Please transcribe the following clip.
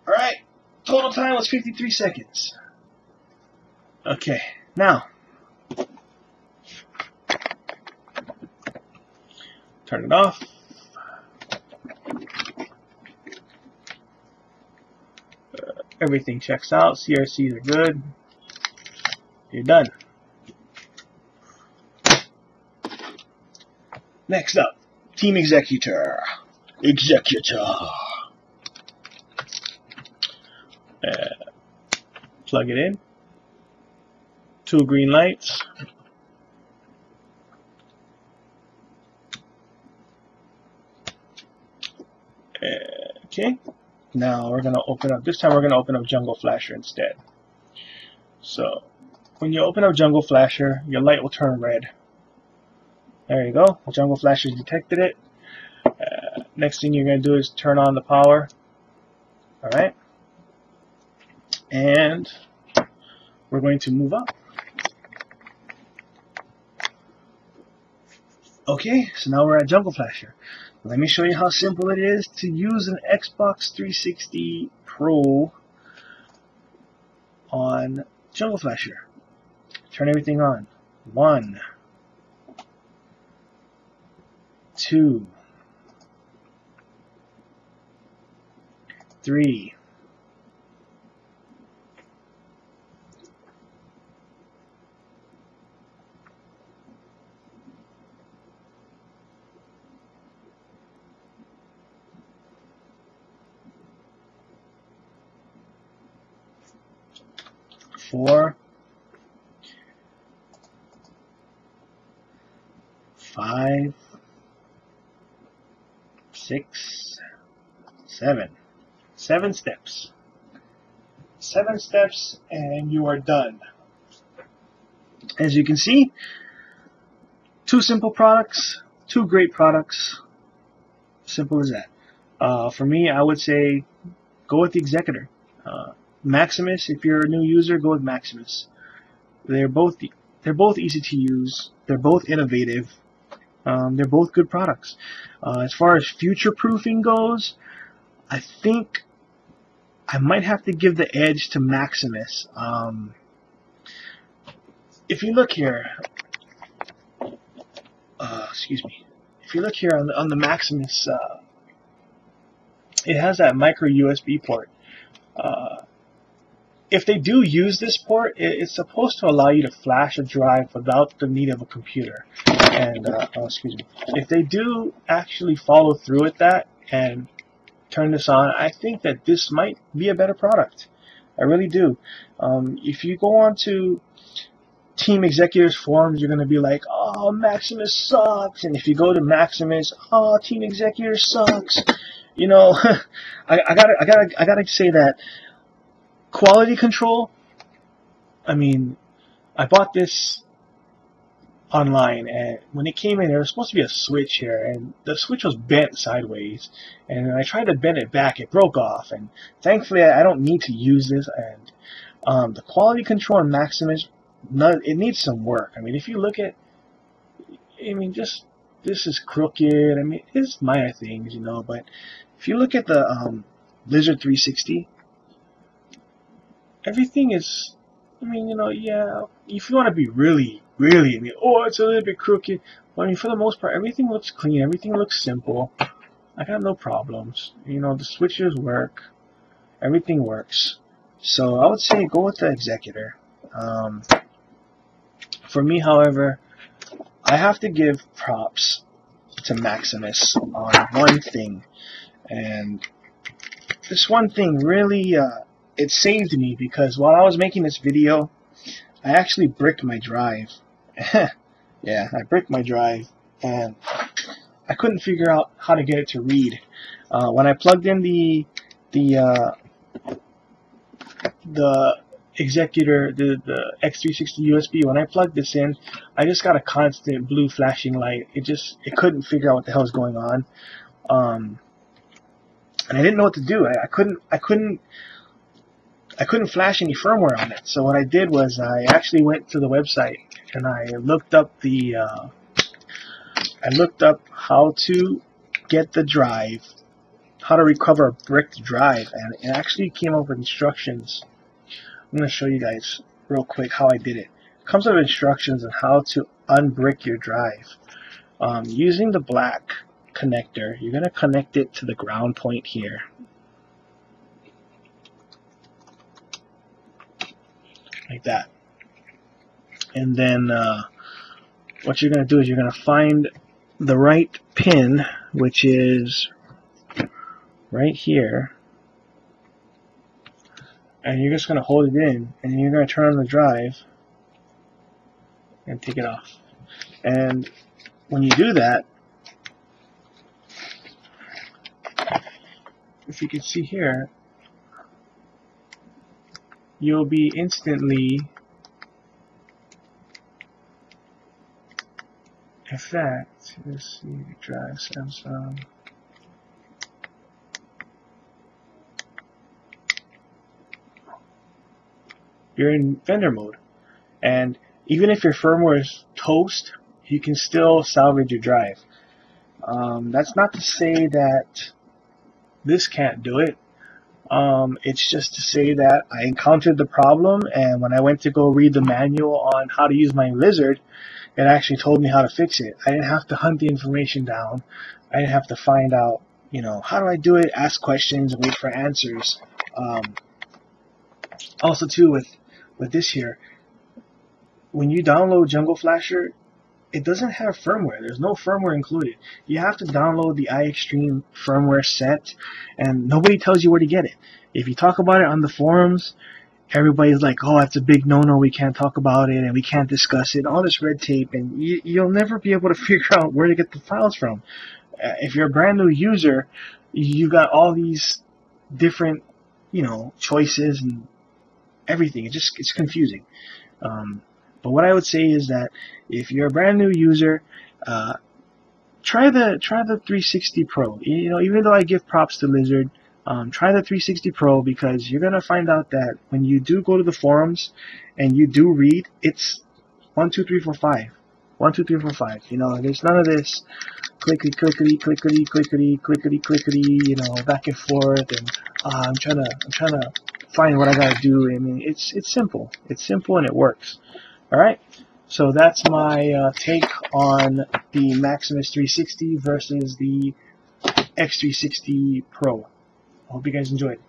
Alright, total time was 53 seconds. Okay, now turn it off. Everything checks out. CRCs are good. You're done. Next up, Team xcuter. Plug it in. 2 green lights. Okay. Now we're going to open up, this time we're going to open up Jungle Flasher instead. So when you open up Jungle Flasher, your light will turn red. There you go. Jungle Flasher detected it. Next thing you're going to do is turn on the power. Alright. And we're going to move up. Okay, so now we're at Jungle Flasher. Let me show you how simple it is to use an Xbox 360 Pro on Jungle Flasher. Turn everything on. 1, 2, 3, 4, 5, 6, 7. 7 steps. 7 steps and you are done. As you can see, 2 simple products, 2 great products. Simple as that. For me, I would say go with the xcuter. Maximus, if you're a new user, go with Maximus. They're both easy to use. They're both innovative. They're both good products. As far as future proofing goes, I think I might have to give the edge to Maximus. If you look here, excuse me. If you look here on the Maximus, it has that micro USB port. If they do use this port, it's supposed to allow you to flash a drive without the need of a computer. And excuse me, if they do actually follow through with that and turn this on, I think that this might be a better product. I really do. If you go on to Team xcuter's forums, you're gonna be like, "Oh, Maximus sucks," and if you go to Maximus, "Oh, Team xcuter sucks." You know, I gotta say that. Quality control, I mean, I bought this online, and when it came in, there was supposed to be a switch here, and the switch was bent sideways, and when I tried to bend it back, it broke off, and thankfully I don't need to use this. And the quality control in Maximus, it needs some work. I mean, if you look at, I mean, just, this is crooked. I mean, it's minor things, you know, but if you look at the Lizard 360, everything is, I mean, you know, yeah, if you want to be really, I mean, oh, it's a little bit crooked. But I mean, for the most part, everything looks clean. Everything looks simple. I got no problems. You know, the switches work. Everything works. So I would say go with the xcuter. For me, however, I have to give props to Maximus on one thing. And this one thing really, it saved me, because while I was making this video, I actually bricked my drive. Yeah, I bricked my drive, and I couldn't figure out how to get it to read. When I plugged in the xcuter, the X360USB, when I plugged this in, I just got a constant blue flashing light. It couldn't figure out what the hell was going on, and I didn't know what to do. I couldn't flash any firmware on it. So what I did was I actually went to the website and I looked up how to get the drive how to recover a bricked drive, and it actually came up with instructions. I'm going to show you guys real quick how I did it. It comes with instructions on how to unbrick your drive. Using the black connector, you're going to connect it to the ground point here. Like that. And then what you're going to do is you're going to find the right pin, which is right here, and you're just going to hold it in, and you're going to turn on the drive and take it off. And when you do that, if you can see here, you'll be instantly, in fact, let's see, drive Samsung. You're in vendor mode, and even if your firmware is toast, you can still salvage your drive. That's not to say that this can't do it. It's just to say that I encountered the problem, and when I went to go read the manual on how to use my Lizard, it actually told me how to fix it. I didn't have to hunt the information down. I didn't have to find out, you know, how do I do it, ask questions, wait for answers. Also too, with this here, when you download Jungle Flasher, it doesn't have firmware. There's no firmware included. You have to download the iXtreme firmware set, and nobody tells you where to get it. If you talk about it on the forums, everybody's like, oh, that's a big no-no, we can't talk about it, and we can't discuss it, all this red tape, and you'll never be able to figure out where to get the files from. If you're a brand new user, you got all these different, you know, choices and everything. It's confusing. But what I would say is that if you're a brand new user, try the 360 Pro. You know, even though I give props to Lizard, try the 360 Pro, because you're gonna find out that when you do go to the forums and you do read, it's 1, 2, 3, 4, 5. 1, 2, 3, 4, 5. You know, there's none of this clickety clickety clickety clickety clickety clickety. You know, back and forth, and I'm trying to find what I gotta do. I mean, it's simple. It's simple and it works. All right. So that's my take on the Maximus 360 versus the X360 Pro. I hope you guys enjoyed.